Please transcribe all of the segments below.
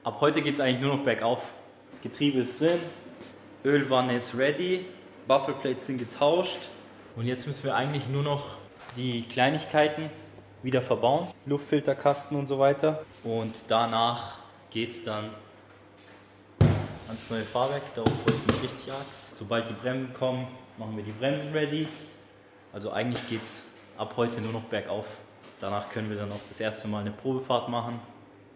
Ab heute geht es eigentlich nur noch bergauf. Getriebe ist drin, Ölwanne ist ready, Bufferplates sind getauscht und jetzt müssen wir eigentlich nur noch die Kleinigkeiten wieder verbauen, Luftfilterkasten und so weiter, und danach geht es dann ans neue Fahrwerk. Darauf freue ich mich richtig arg. Sobald die Bremsen kommen, machen wir die Bremsen ready. Also eigentlich geht es ab heute nur noch bergauf. Danach können wir dann auch das erste Mal eine Probefahrt machen,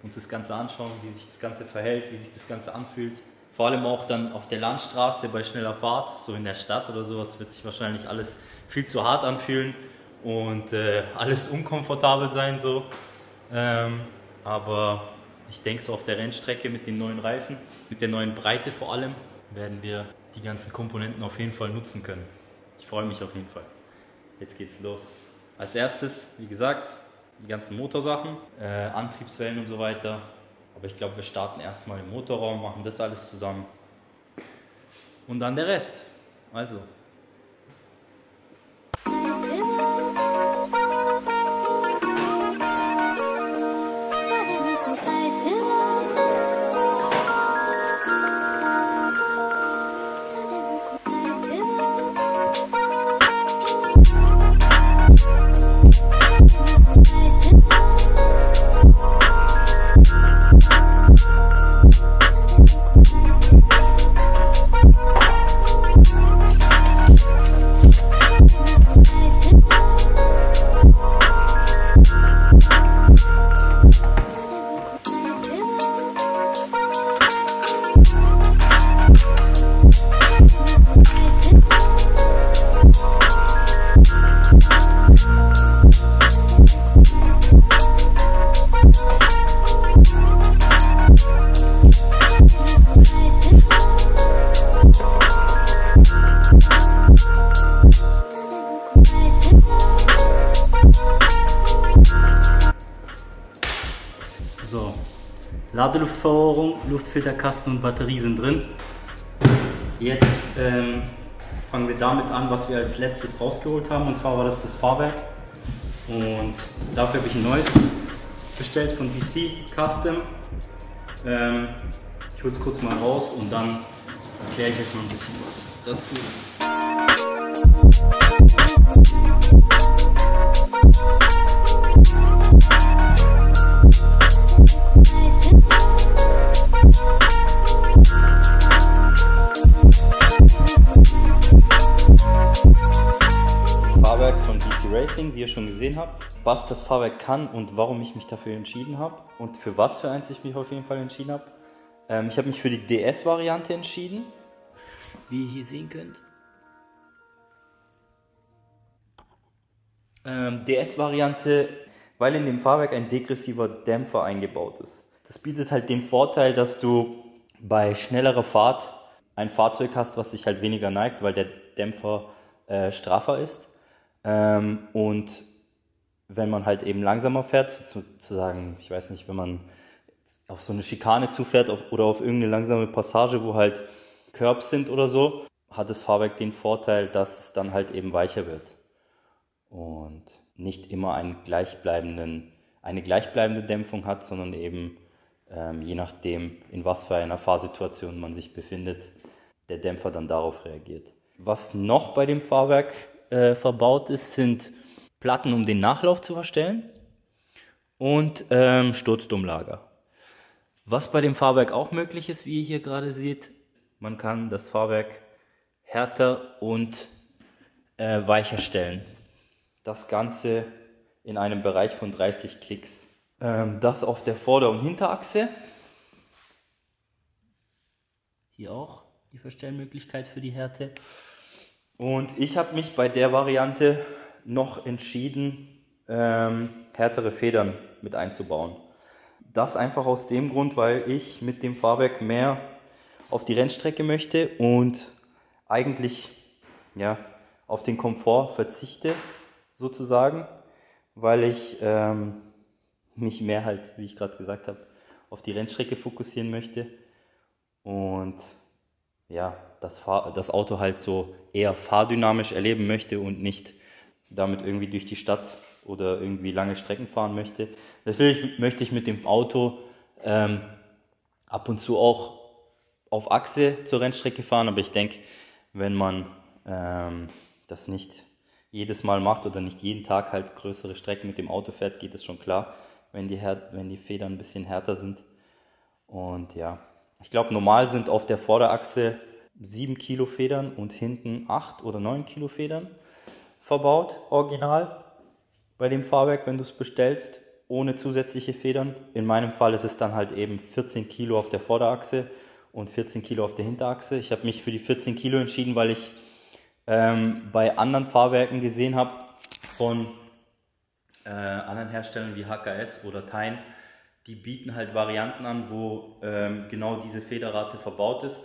uns das Ganze anschauen, wie sich das Ganze verhält, wie sich das Ganze anfühlt. Vor allem auch dann auf der Landstraße bei schneller Fahrt, so in der Stadt oder sowas, wird sich wahrscheinlich alles viel zu hart anfühlen und alles unkomfortabel sein so. Aber ich denke, so auf der Rennstrecke mit den neuen Reifen, mit der neuen Breite vor allem, werden wir die ganzen Komponenten auf jeden Fall nutzen können. Ich freue mich auf jeden Fall. Jetzt geht's los. Als erstes, wie gesagt, die ganzen Motorsachen, Antriebswellen und so weiter. Aber ich glaube, wir starten erstmal im Motorraum, machen das alles zusammen. Und dann der Rest. Also. So, Ladeluftverrohrung, Luftfilterkasten und Batterie sind drin. Jetzt fangen wir damit an, was wir als letztes rausgeholt haben, und zwar war das Fahrwerk. Und dafür habe ich ein neues bestellt von BC Custom. Ich hole es kurz mal raus und dann erkläre ich euch mal ein bisschen was dazu. Fahrwerk von BC Racing, wie ihr schon gesehen habt, was das Fahrwerk kann und warum ich mich dafür entschieden habe und für was für eins ich mich auf jeden Fall entschieden habe. Ich habe mich für die DS-Variante entschieden, wie ihr hier sehen könnt. DS-Variante, weil in dem Fahrwerk ein degressiver Dämpfer eingebaut ist. Das bietet halt den Vorteil, dass du bei schnellerer Fahrt ein Fahrzeug hast, was sich halt weniger neigt, weil der Dämpfer straffer ist. Und wenn man halt eben langsamer fährt, sozusagen, ich weiß nicht, wenn man auf so eine Schikane zufährt oder auf irgendeine langsame Passage, wo halt Curbs sind oder so, hat das Fahrwerk den Vorteil, dass es dann halt eben weicher wird und nicht immer eine gleichbleibende Dämpfung hat, sondern eben je nachdem, in was für einer Fahrsituation man sich befindet, der Dämpfer dann darauf reagiert. Was noch bei dem Fahrwerk verbaut ist, sind Platten, um den Nachlauf zu verstellen, und Sturzdummlager. Was bei dem Fahrwerk auch möglich ist, wie ihr hier gerade seht, man kann das Fahrwerk härter und weicher stellen. Das Ganze in einem Bereich von 30 Klicks. Das auf der Vorder- und Hinterachse. Hier auch die Verstellmöglichkeit für die Härte. Und ich habe mich bei der Variante noch entschieden, härtere Federn mit einzubauen. Das einfach aus dem Grund, weil ich mit dem Fahrwerk mehr auf die Rennstrecke möchte und eigentlich ja, auf den Komfort verzichte, sozusagen, weil ich mich mehr halt, wie ich gerade gesagt habe, auf die Rennstrecke fokussieren möchte und ja, das Auto halt so eher fahrdynamisch erleben möchte und nicht damit irgendwie durch die Stadt oder irgendwie lange Strecken fahren möchte. Natürlich möchte ich mit dem Auto ab und zu auch auf Achse zur Rennstrecke fahren, aber ich denke, wenn man das nicht jedes Mal macht oder nicht jeden Tag halt größere Strecken mit dem Auto fährt, geht es schon klar, wenn die Federn ein bisschen härter sind. Und ja, ich glaube, normal sind auf der Vorderachse 7 Kilo Federn und hinten 8 oder 9 Kilo Federn verbaut, original, bei dem Fahrwerk, wenn du es bestellst, ohne zusätzliche Federn. In meinem Fall ist es dann halt eben 14 Kilo auf der Vorderachse und 14 Kilo auf der Hinterachse. Ich habe mich für die 14 Kilo entschieden, weil ich bei anderen Fahrwerken gesehen habe von anderen Herstellern wie HKS oder Tyne, die bieten halt Varianten an, wo genau diese Federrate verbaut ist,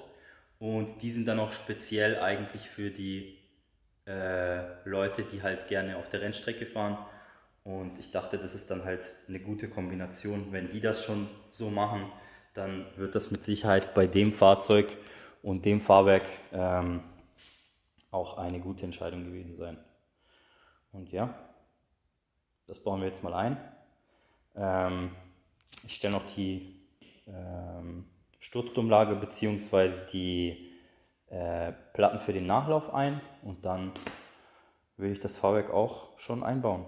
und die sind dann auch speziell eigentlich für die Leute, die halt gerne auf der Rennstrecke fahren, und ich dachte, das ist dann halt eine gute Kombination. Wenn die das schon so machen, dann wird das mit Sicherheit bei dem Fahrzeug und dem Fahrwerk auch eine gute Entscheidung gewesen sein. Und ja, das bauen wir jetzt mal ein. Ich stelle noch die Sturzumlage bzw. die Platten für den Nachlauf ein, und dann will ich das Fahrwerk auch schon einbauen.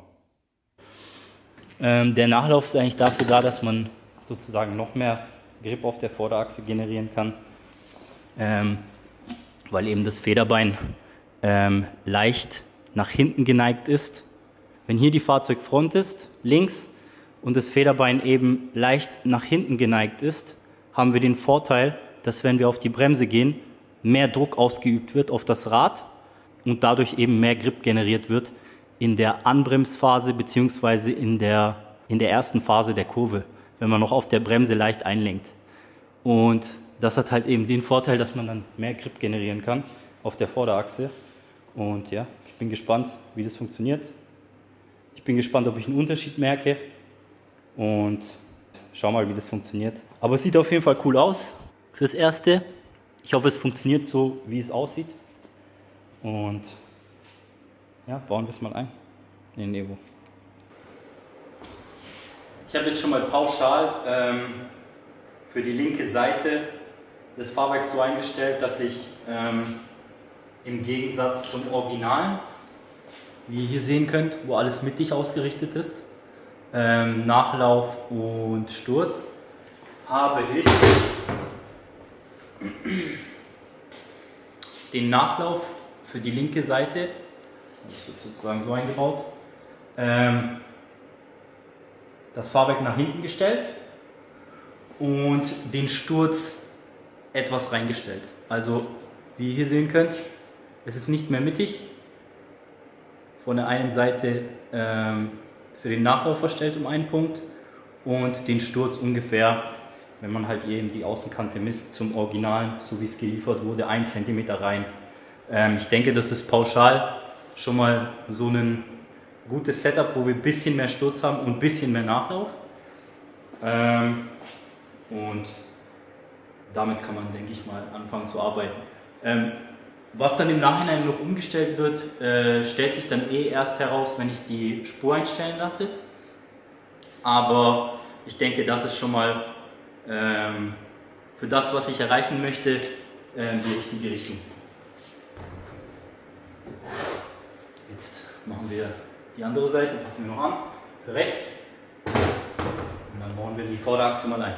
Der Nachlauf ist eigentlich dafür da, dass man sozusagen noch mehr Grip auf der Vorderachse generieren kann, weil eben das Federbein leicht nach hinten geneigt ist. Wenn hier die Fahrzeugfront ist, links, und das Federbein eben leicht nach hinten geneigt ist, haben wir den Vorteil, dass wenn wir auf die Bremse gehen, mehr Druck ausgeübt wird auf das Rad und dadurch eben mehr Grip generiert wird in der Anbremsphase bzw. in der ersten Phase der Kurve, wenn man noch auf der Bremse leicht einlenkt. Und das hat halt eben den Vorteil, dass man dann mehr Grip generieren kann auf der Vorderachse. Und ja, ich bin gespannt, wie das funktioniert. Ich bin gespannt, ob ich einen Unterschied merke, und schau mal, wie das funktioniert. Aber es sieht auf jeden Fall cool aus fürs Erste. Ich hoffe, es funktioniert so, wie es aussieht. Und ja, bauen wir es mal ein in den Evo. Ich habe jetzt schon mal pauschal für die linke Seite des Fahrwerks so eingestellt, dass ich im Gegensatz zum Original, wie ihr hier sehen könnt, wo alles mittig ausgerichtet ist, Nachlauf und Sturz, habe ich den Nachlauf für die linke Seite, das wird sozusagen so eingebaut, das Fahrwerk nach hinten gestellt und den Sturz etwas reingestellt. Also wie ihr hier sehen könnt, es ist nicht mehr mittig. Von der einen Seite für den Nachlauf verstellt um einen Punkt und den Sturz ungefähr, wenn man halt eben die Außenkante misst, zum Original, so wie es geliefert wurde, 1 cm rein. Ich denke, das ist pauschal schon mal so ein gutes Setup, wo wir ein bisschen mehr Sturz haben und ein bisschen mehr Nachlauf. Und damit kann man, denke ich mal, anfangen zu arbeiten. Was dann im Nachhinein noch umgestellt wird, stellt sich dann erst heraus, wenn ich die Spur einstellen lasse. Aber ich denke, das ist schon mal für das, was ich erreichen möchte, die richtige Richtung. Jetzt machen wir die andere Seite, passen wir noch an, für rechts. Und dann bauen wir die Vorderachse mal ein.